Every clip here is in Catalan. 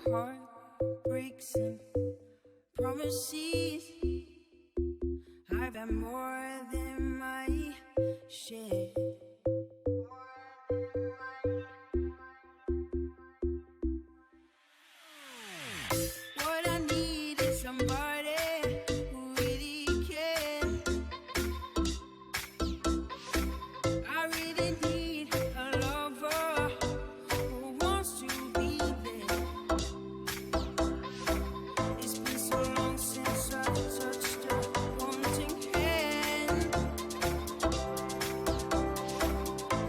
heart breaks and promises. I've had more than my share. What I need is somebody who really cares. I really need a lover who wants to be there. It's been so long since I've touched a haunting hand.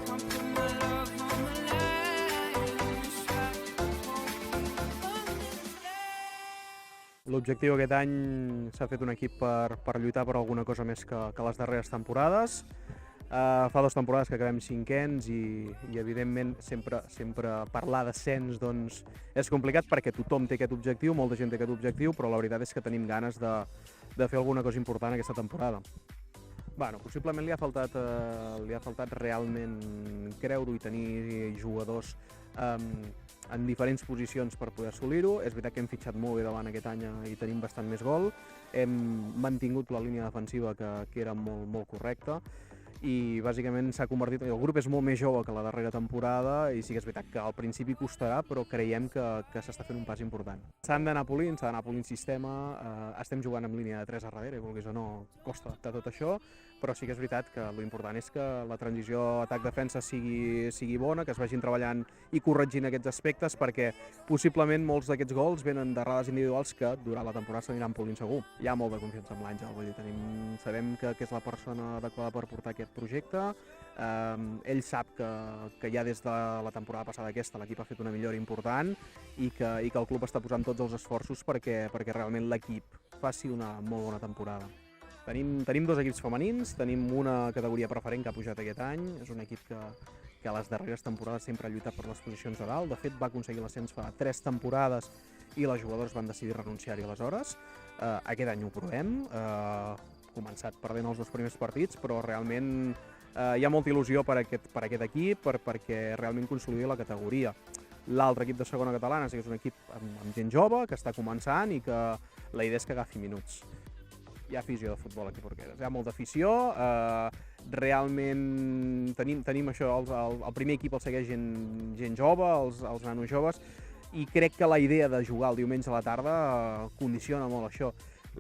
Come put my love on the line. Try to understand. L'objectiu aquest any s'ha fet un equip per lluitar per alguna cosa més que les darreres temporades. Fa 2 temporades que acabem 5ens i evidentment sempre parlar d'ascens doncs, és complicat perquè tothom té aquest objectiu, molta gent té aquest objectiu, però la veritat és que tenim ganes de fer alguna cosa important aquesta temporada. Bueno, possiblement li ha faltat realment creure-ho i tenir jugadors en diferents posicions per poder assolir-ho. És veritat que hem fitxat molt bé davant aquest any i tenim bastant més gol. Hem mantingut la línia defensiva que era molt correcta i bàsicament s'ha convertit... El grup és molt més jove que la darrera temporada i sí que és veritat que al principi costarà, però creiem que s'està fent un pas important. S'ha d'anar polint sistema, estem jugant amb línia de 3 a darrere, vulguis o no, costa adaptar tot això, però sí que és veritat que l'important és que la transició atac-defensa sigui bona, que es vagin treballant i corregint aquests aspectes, perquè possiblement molts d'aquests gols venen d'errades individuals que durant la temporada s'aniran polint segur. Hi ha molta confiança en l'Àngel, vull dir, sabem que és la persona adequada per portar aquest projecte. Ell sap que ja des de la temporada passada aquesta l'equip ha fet una millora important i que el club està posant tots els esforços perquè realment l'equip faci una molt bona temporada. Tenim 2 equips femenins, tenim una categoria preferent que ha pujat aquest any, és un equip que a les darreres temporades sempre ha lluitat per les posicions de dalt. De fet, va aconseguir l'ascens fa 3 temporades i les jugadores van decidir renunciar-hi aleshores. Aquest any ho provem, començat perdent els 2 primers partits, però realment hi ha molta il·lusió per aquest equip, perquè realment consolidi la categoria. L'altre equip de segona catalana és un equip amb gent jove, que està començant i que la idea és que agafi minuts. Hi ha afició de futbol aquí a Porqueres, hi ha molta afició, realment tenim això, el primer equip el segueix gent jove, els nanos joves, i crec que la idea de jugar el diumenge a la tarda condiciona molt això.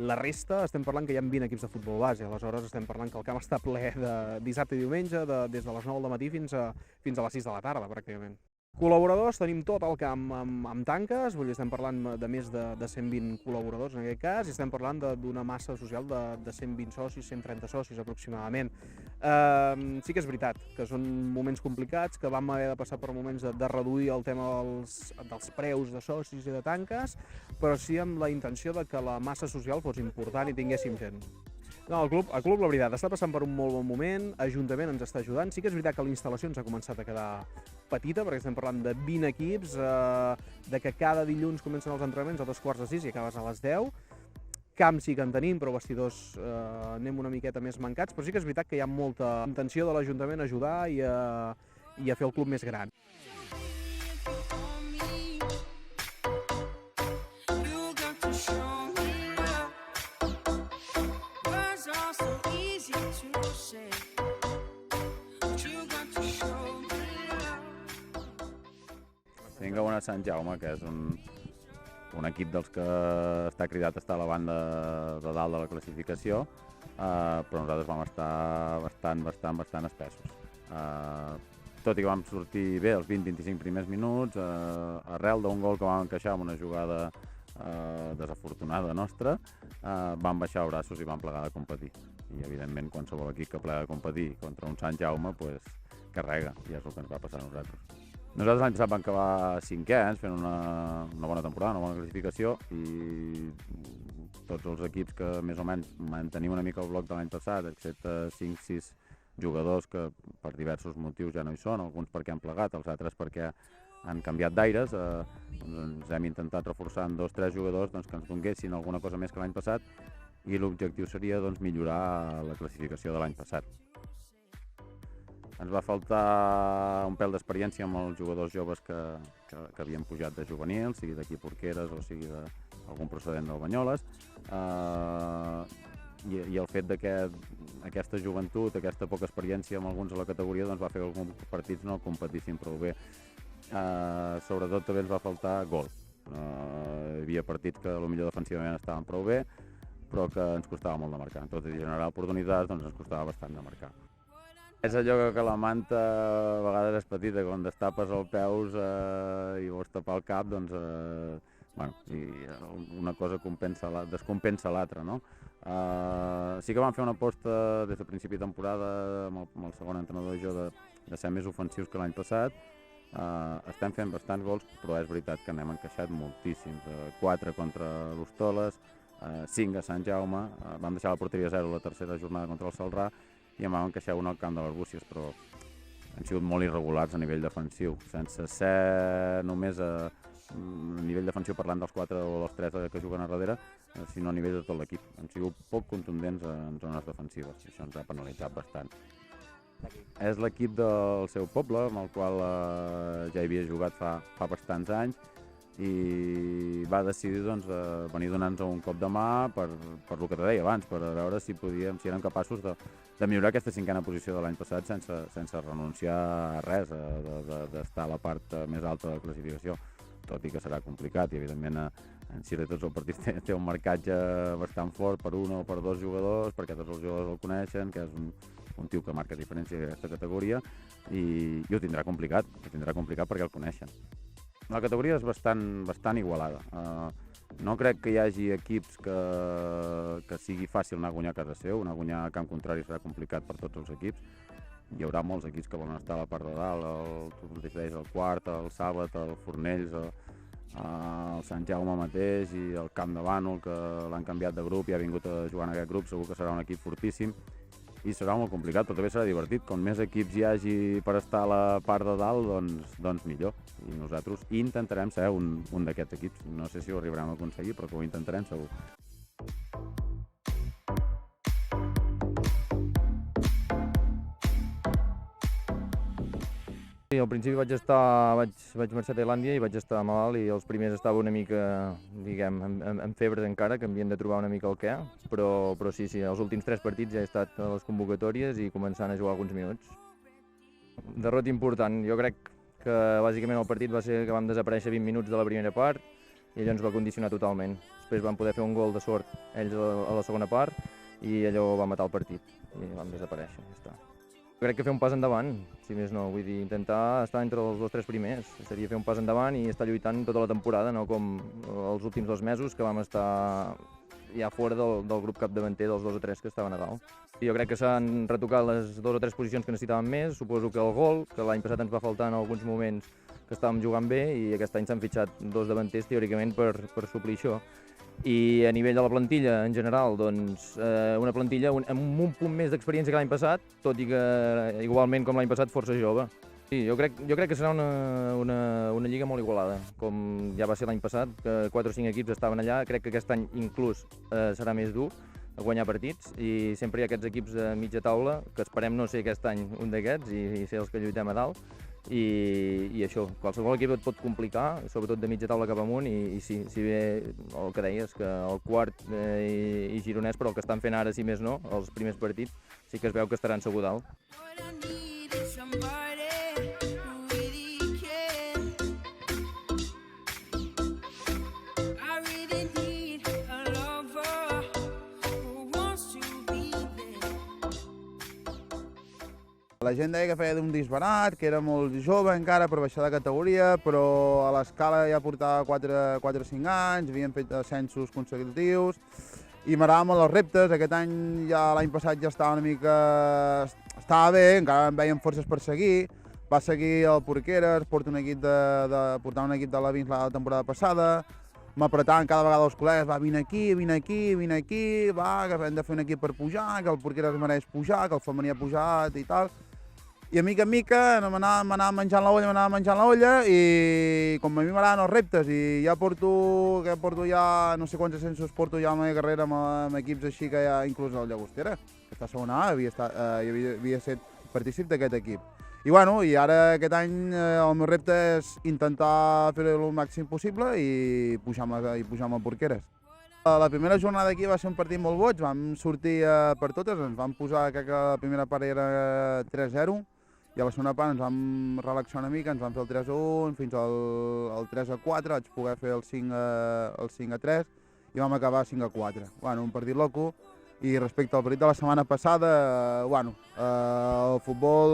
La resta, estem parlant que hi ha 20 equips de futbol base, aleshores estem parlant que el camp està ple de dissabte i diumenge, des de les 9 del matí fins a les 6 de la tarda, pràcticament. Col·laboradors, tenim tot el camp amb tanques, vull dir, estem parlant de més de 120 col·laboradors en aquest cas, i estem parlant d'una massa social de 120 socis, 130 socis aproximadament. Sí que és veritat que són moments complicats, que vam haver de passar per moments de reduir el tema dels preus de socis i de tanques, però sí amb la intenció de que la massa social fos important i tinguéssim gent. No, el club, la veritat, està passant per un molt bon moment, l'Ajuntament ens està ajudant. Sí que és veritat que la instal·lació ens ha començat a quedar petita, perquè estem parlant de 20 equips, de que cada dilluns comencen els entrenaments a 2:45 i acabes a les 10. Camp sí que en tenim, però vestidors anem una miqueta més mancats, però sí que és veritat que hi ha molta intenció de l'Ajuntament a ajudar i a fer el club més gran. Tenim que anar a Sant Jaume, que és un equip dels que està cridat a estar a la banda de dalt de la classificació, però nosaltres vam estar bastant espessos. Tot i que vam sortir bé els 20-25 primers minuts, arrel d'un gol que vam encaixar amb una jugada desafortunada nostra, vam baixar els braços i vam plegar de competir. I evidentment qualsevol equip que plega de competir contra un Sant Jaume carrega, i és el que ens va passar a nosaltres. Nosaltres l'any passat vam acabar 5è, fent una bona temporada, una bona classificació, i tots els equips que més o menys mantenim una mica el bloc de l'any passat, excepte 5-6 jugadors que per diversos motius ja no hi són, alguns perquè han plegat, els altres perquè han canviat d'aires, ens hem intentat reforçar amb 2-3 jugadors que ens donguessin alguna cosa més que l'any passat, i l'objectiu seria millorar la classificació de l'any passat. Ens va faltar un pèl d'experiència amb els jugadors joves que que havien pujat de juvenil, sigui d'aquí Porqueres o sigui d'algun procedent del Banyoles, i el fet d'aquesta joventut, aquesta poca experiència amb alguns a la categoria, doncs va fer que alguns partits no competissin prou bé. Sobretot també ens va faltar gol. Hi havia partits que potser defensivament estaven prou bé, però que ens costava molt de marcar. Tot i generar oportunitats, doncs ens costava bastant de marcar. És allò que la manta a vegades és petita, quan destapes els peus i vols tapar el cap, doncs una cosa descompensa l'altra, no? Sí que vam fer una aposta des de principi de temporada amb el segon entrenador i jo de ser més ofensius que l'any passat. Estem fent bastants gols, però és veritat que n'hem encaixat moltíssims. 4 contra l'Hostoles, 5 a Sant Jaume, vam deixar la porteria 0 la tercera jornada contra el Celrà i en vam encaixar una al camp de l'Arbúcies, però han sigut molt irregulars a nivell defensiu, sense ser només a nivell defensiu parlant dels 4 o dels 3 que juguen a darrere, sinó a nivell de tot l'equip. Han sigut poc contundents en zones defensives i això ens ha penalitzat bastant. És l'equip del seu poble, amb el qual ja hi havia jugat fa bastants anys, i va decidir venir donant-nos un cop de mà per el que te deia abans, per veure si érem capaços de millorar aquesta 5a posició de l'any passat sense renunciar a res, d'estar a la part més alta de la classificació, tot i que serà complicat i evidentment en si de tots els partits té un marcatge bastant fort per un o per 2 jugadors, perquè tots els jugadors el coneixen, que és un tio que marca diferència en aquesta categoria i ho tindrà complicat perquè el coneixen. La categoria és bastant igualada. No crec que hi hagi equips que sigui fàcil anar a guanyar a casa seu, anar a guanyar a camp contrari serà complicat per tots els equips. Hi haurà molts equips que volen estar a la part de dalt, el Quart, el Sàbat, el Fornells, el Sant Jaume mateix i el Camp de Bànol, que l'han canviat de grup i ha vingut a jugar en aquest grup, segur que serà un equip fortíssim. I serà molt complicat, però també serà divertit. Com més equips hi hagi per estar a la part de dalt, doncs millor. I nosaltres intentarem ser un d'aquests equips. No sé si ho arribarem a aconseguir, però que ho intentarem segur. Sí, al principi vaig marxar a Tailàndia i vaig estar malalt i els primers estava una mica, diguem, en febre encara, que havien de trobar una mica el què, però sí, els últims 3 partits ja he estat a les convocatòries i començant a jugar alguns minuts. Derrota important, jo crec que bàsicament el partit va ser que vam desaparèixer 20 minuts de la primera part i allò ens va condicionar totalment. Després vam poder fer un gol de sort ells a la segona part i allò va matar el partit i vam desaparèixer, ja està. Crec que fer un pas endavant, si més no, vull dir, intentar estar entre els 2 o 3 primers. Seria fer un pas endavant i estar lluitant tota la temporada, no com els últims 2 mesos que vam estar ja fora del grup capdavanter dels 2 o 3 que estaven a dalt. Jo crec que s'han retocat les 2 o 3 posicions que necessitàvem més, suposo que el gol, que l'any passat ens va faltar en alguns moments que estàvem jugant bé i aquest any s'han fitxat 2 davanters teòricament per suplir això. I a nivell de la plantilla, en general, doncs una plantilla amb un punt més d'experiència que l'any passat, tot i que igualment com l'any passat força jove. Sí, jo crec que serà una lliga molt igualada, com ja va ser l'any passat, que 4 o 5 equips estaven allà. Crec que aquest any inclús serà més dur a guanyar partits i sempre hi ha aquests equips de mitja taula, que esperem no ser aquest any un d'aquests i ser els que lluitem a dalt. I això, qualsevol equip et pot complicar, sobretot de mitja taula cap amunt, i sí, si bé el que deies, que el Quart i Gironès, però el que estan fent ara, si més no, els primers partits, sí que es veu que estaran segur dalt. What I need is somebody who really cares. I really need a lover who wants to be there. La gent deia que feia d'un disbarat, que era molt jove encara per baixar de categoria, però a l'escala ja portava 4 o 5 anys, havien fet ascensos consecutius i m'agradaven molt els reptes. Aquest any, l'any passat ja estava una mica... estava bé, encara em veien forces per seguir. Va seguir el Porqueres, portava un equip de l'Avins la temporada passada, m'apretaven cada vegada els col·legues, va, vine aquí, va, que hem de fer un equip per pujar, que el Porqueres mereix pujar, que el femení ha pujat i tal. I a mica en mica m'anava menjant la olla i com a mi m'agraden els reptes i ja porto ja no sé quants ascensos porto ja a la meva carrera amb equips així que ja inclús el Llagostera, que està a segona A, havia estat partícip d'aquest equip. I bueno, i ara aquest any el meu repte és intentar fer-ho el màxim possible i pujar amb el Porqueres. La primera jornada aquí va ser un partit molt boig, vam sortir per totes, ens vam posar, crec que la primera part era 3-0, i a la segona part ens vam relaxar una mica, ens vam fer el 3-1 fins al 3-4, vaig poder fer el 5-3 i vam acabar 5-4. Bueno, un partit loco, i respecte al partit de la setmana passada, bueno, el futbol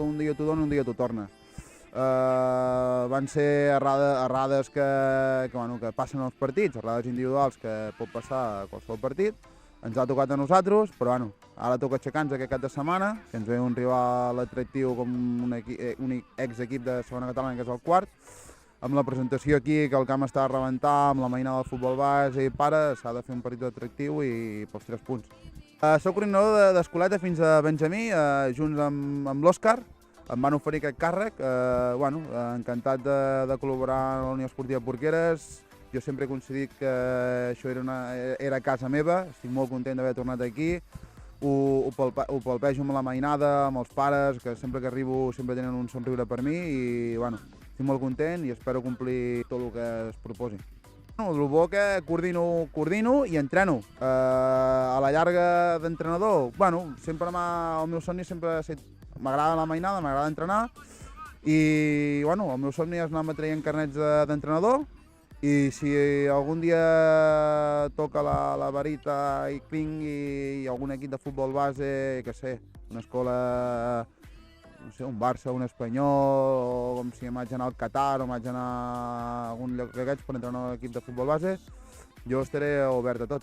un dia t'ho dona, un dia t'ho torna. Van ser errades que passen als partits, errades individuals que pot passar a qualsevol partit. Ens ha tocat a nosaltres, però bueno, ara toca aixecar-nos aquest cap de setmana, que ens ve un rival atractiu com un exequip de segona catalana, que és el Quart, amb la presentació aquí, que el camp està a rebentar, amb la mainada del futbol base i pare, s'ha de fer un partit atractiu i pels 3 punts. Soc coordinador d'escoleta fins a Benjamí, junts amb l'Òscar. Em van oferir aquest càrrec, encantat de col·laborar a la Unió Esportiva Porqueres. Jo sempre he coincidit que això era casa meva, estic molt content d'haver tornat aquí. Ho palpejo amb la mainada, amb els pares, que sempre que arribo sempre tenen un somriure per mi i estic molt content i espero complir tot el que es proposi. El bo que coordino i entreno. A la llarga d'entrenador, sempre el meu somni sempre ha estat m'agrada la mainada, m'agrada entrenar i el meu somni és anar-me traient carnets d'entrenador i si algun dia toca la varita i vingui algun equip de futbol base, que sé, una escola, no sé, un Barça, un Espanyol, o com si m'haig d'anar al Qatar o m'haig d'anar a algun lloc d'aquests per entrenar un equip de futbol base, jo estaré obert a tot.